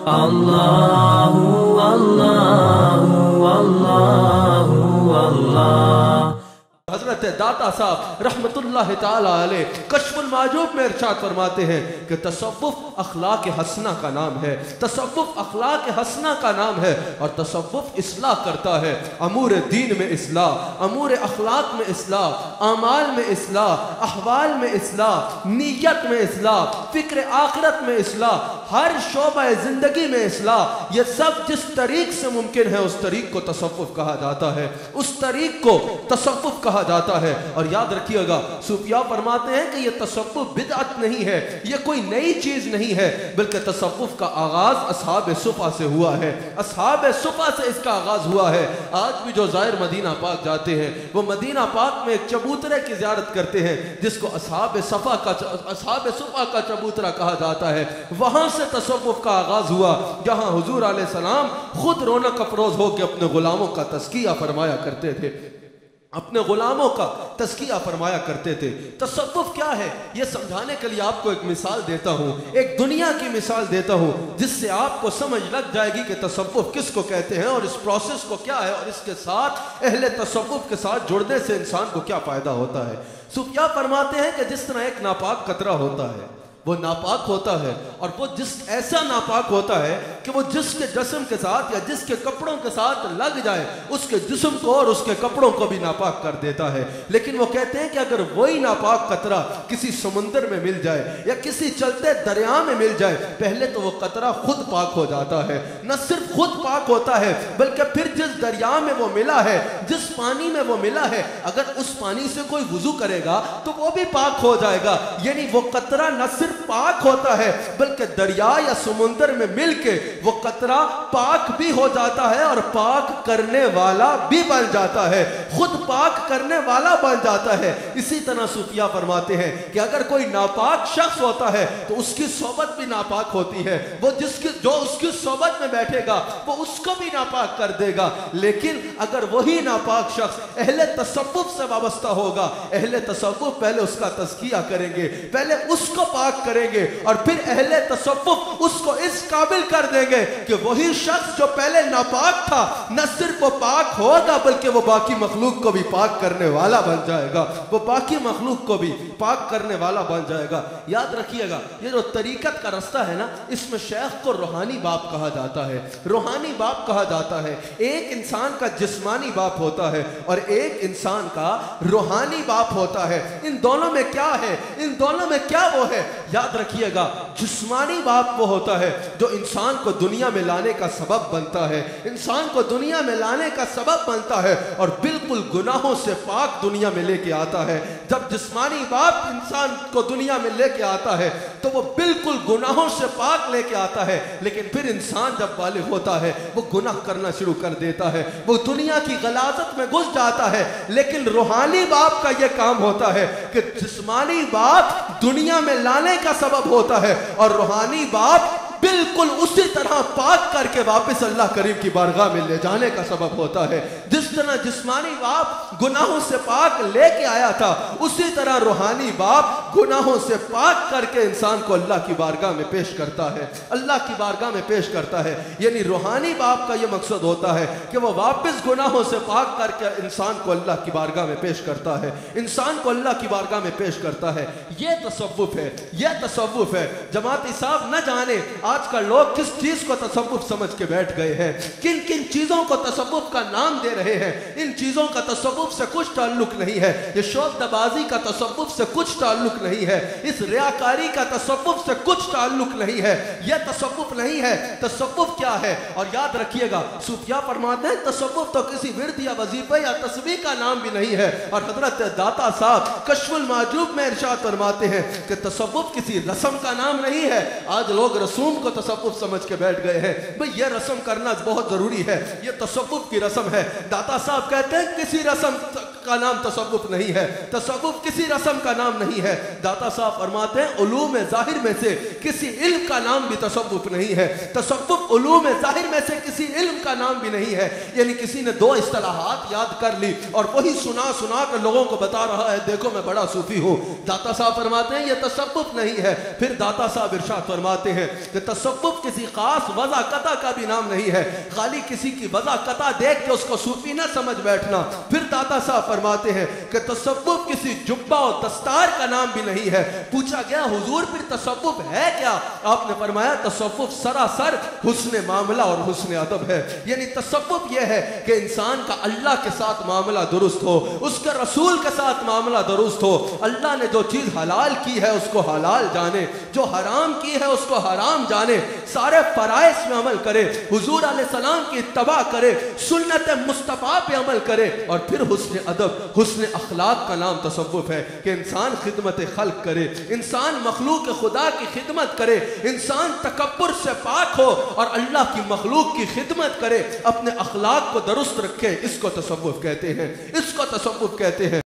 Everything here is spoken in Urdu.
Allahu Allahu Allahu Allah. حضرت داتا صاحب رحمتاللہ تعالی علیہ کشف المعجوب میں ارشاد فرماتے ہیں کہ تصوف اخلاق حسنہ کا نام ہے، تصوف اخلاق حسنہ کا نام ہے، اور تصوف اصلاح کرتا ہے، امور دین میں اصلاح، امور اخلاق میں اصلاح، اعمال میں اصلاح، احوال میں اصلاح، نیت میں اصلاح، فکر آخرت میں اصلاح، ہر شعبہ زندگی میں اصلاح. یہ سب جس طریق سے ممکن ہے اس طریق کو تصوف کہا جاتا ہے، اس طریق کو تصوف کہا جاتا ہے. اور یاد رکھیے گا صوفیاء فرماتے ہیں کہ یہ تصوف بدعت نہیں ہے، یہ کوئی نئی چیز نہیں ہے، بلکہ تصوف کا آغاز اصحاب صفا سے ہوا ہے، اصحاب صفا سے اس کا آغاز ہوا ہے. آج بھی جو زائر مدینہ پاک جاتے ہیں وہ مدینہ پاک میں ایک چبوترے کی زیارت کرتے ہیں جس کو اصحاب صفا کا چبوترا کہا جاتا ہے. وہاں سے تصوف کا آغاز ہوا جہاں حضور علیہ السلام خود رونق افروز ہو کے اپنے غلاموں کا تزکیہ فرمایا کرتے تھے، اپنے غلاموں کا تزکیہ فرمایا کرتے تھے. تصوف کیا ہے یہ سمجھانے کے لیے آپ کو ایک مثال دیتا ہوں، ایک دنیا کی مثال دیتا ہوں جس سے آپ کو سمجھ لگ جائے گی کہ تصوف کس کو کہتے ہیں اور اس پروسیس کو کیا ہے اور اس کے ساتھ اہل تصوف کے ساتھ جڑنے سے انسان کو کیا فائدہ ہوتا ہے. صوفیاء فرماتے ہیں کہ جس طرح ایک ناپاک قطرہ ہوتا ہے وہ ناپاک ہوتا ہے، اور وہ ایسا ناپاک ہوتا ہے کہ وہ جس کے جسم کے ساتھ یا جس کے کپڑوں کے ساتھ لگ جائے اس کے جسم کو اور اس کے کپڑوں کو بھی ناپاک کر دیتا ہے. لیکن وہ کہتے ہیں کہ اگر وہی ناپاک قطرہ کسی سمندر میں مل جائے یا کسی چلتے دریا میں مل جائے، پہلے تو وہ قطرہ خود پاک ہو جاتا ہے، نہ صرف خود پاک ہوتا ہے بلکہ پھر جس دریا میں وہ ملا ہے، جس پانی میں وہ ملا ہے، اگر اس پانی سے کوئی وضو کرے گا تو وہ بھی پاک ہو جائے گا. یعنی وہ قطرہ نہ صرف پاک ہوتا ہے بلکہ دریا یا سمندر میں مل کے وہ قطرہ پاک بھی ہو جاتا ہے اور پاک کرنے والا بھی بن جاتا ہے، خود پاک کرنے والا بن جاتا ہے. اسی طرح صوفیاء فرماتے ہیں کہ اگر کوئی ناپاک شخص ہوتا ہے تو اس کی صحبت بھی ناپاک ہوتی ہے، وہ جو اس کی صحبت میں بیٹھے گا وہ اس کو بھی ناپاک کر دے گا. لیکن اگر وہی ناپاک شخص اہل تصوف سے وابستہ ہوگا، اہل تصوف پہلے اس کا تزکیہ کریں گے، پہلے اس کو پاک کریں گے اور پھر اہل تصوف اس کو اس قابل کر دیں گے کہ وہی شخص جو پہلے ناپاک تھا نہ صرف وہ پاک ہوگا بلکہ وہ باقی مخلوق کو بھی پاک کرنے والا بن جائے گا، وہ باقی مخلوق کو بھی پاک کرنے والا بن جائے گا. یاد رکھیے گا یہ جو طریقت کا رستہ ہے نا، اس میں شیخ کو روحانی باپ کہا جاتا ہے، روحانی باپ کہا جاتا ہے. ایک انسان کا جسمانی باپ ہوتا ہے اور ایک انسان کا روحانی باپ ہوتا ہے. ان دونوں میں کیا ہے، ان دونوں میں کیا وہ ہے؟ یاد رکھیے گا جسمانی باپ وہ ہوتا ہے جو انسان کو دنیا میں لانے کا سبب بنتا ہے، انسان کو دنیا میں لانے کا سبب بنتا ہے اور بالکل گناہوں سے پاک دنیا میں لے کے آتا ہے. جب جسمانی باپ انسان کو دنیا میں لے کے آتا ہے تو وہ بالکل گناہوں سے پاک لے کے آتا ہے، لیکن پھر انسان جب بالغ ہوتا ہے وہ گناہ کرنا شروع کر دیتا ہے، وہ دنیا کی غلاظت میں گھس جاتا ہے. لیکن روحانی باپ کا یہ کام ہوتا ہے کہ جسمانی باپ دنیا میں لانے کا سبب ہوتا ہے اور روحانی باپ بالکل اسی طرح پاک کر کے واپس اللہ کریم کی بارگاہ میں لے جانے کا سبب ہوتا ہے. جس طرح جسمانی باپ گناہوں سے پاک لے کے آیا تھا اسی طرح روحانی باپ گناہوں سے پاک کر کے انسان کو اللہ کی بارگاہ میں پیش کرتا ہے، اللہ کی بارگاہ میں پیش کرتا ہے. یعنی روحانی باپ کا یہ مقصد ہوتا ہے کہ وہ واپس گناہوں سے پاک کر کے انسان کو اللہ کی بارگاہ میں پیش کرتا ہے، انسان کو اللہ کی بارگاہ میں پیش کرتا ہے. یہ تصوف ہے، یہ تصوف ہے. جماعتی صاحب نہ جانے آج کل لوگ کس چیز کو تصوف سمجھ کے بیٹھ گئے ہیں، کن کن چیزوں کو تصوف کا نام دے رہے ہیں. ان چیزوں کا تصوف سے کچھ تعلق نہیں ہے، یہ شوق دبازی کا تصوف سے کچھ تعلق نہیں ہے، اس ریاکاری کا تصوف سے کچھ تعلق نہیں ہے. یہ تصوف نہیں ہے. تصوف کیا ہے؟ اور یاد رکھیے گا صوفیاء فرماتے ہیں تصوف تو کسی ورد یا وظیفے یا تسبیح کا نام بھی نہیں ہے. اور حضرت داتا صاحب کشف المعجوب میں ارشاد فرماتے ہیں کہ تصوف کسی رسم کا نام نہیں ہے. آج لوگ رسوم کو تصوف سمجھ کے بیٹھ گئے ہیں، بھئی یہ رسم کرنا بہت ضروری ہے، یہ تصوف کی رسم ہے. داتا صاحب کہتے ہیں کسی رسم کا نام تصوف نہیں ہے، تصوف کسی رسم کا نام نہیں ہے۔ داتا صاحب فرماتے ہیں علوم ظاہر میں سے کسی علم کا نام بھی تصوف نہیں ہے، تصوف علوم ظاہر میں سے کسی علم کا نام بھی نہیں ہے۔ یعنی کسی نے دو اصطلاحات یاد کر لی اور وہی سنا سنا کر لوگوں کو بتا رہا ہے دیکھو میں بڑا صوفی ہوں، داتا صاحب فرماتے ہیں یہ تصوف نہیں ہے۔ پھر داتا صاحب ارشاد فرماتے ہیں کہ تصوف کسی خاص وضع قطع کا بھی نام نہیں ہے، خالی کسی کی وضع قطع دیکھ کے اس کو صوفی نہ سمجھ بیٹھنا۔ پھر داتا صاحب فرماتے ہیں کہ تصوف کسی جبہ و دستار کا نام بھی نہیں ہے۔ پوچھا گیا حضور پھر تصوف ہے کیا؟ آپ نے فرمایا تصوف سراسر حسن معاملہ اور حسن ادب ہے۔ یعنی تصوف یہ ہے کہ انسان کا اللہ کے ساتھ معاملہ درست ہو، اس کے رسول کے ساتھ معاملہ درست ہو، اللہ نے جو چیز حلال کی ہے اس کو حلال جانے، جو حرام کی ہے اس کو حرام جانے، سارے فرائض میں عمل کرے، حضور علیہ السلام کی اتباع کرے، سنت مصطفیٰ پہ عمل کرے، اور پھر حسن ادب حسن اخلاق کا نام تصوف ہے کہ انسان خدمت خلق کرے، انسان مخلوق خدا کی خدمت کرے، انسان تکبر سے پاک ہو اور اللہ کی مخلوق کی خدمت کرے، اپنے اخلاق کو درست رکھے۔ اس کو تصوف کہتے ہیں، اس کو تصوف کہتے ہیں۔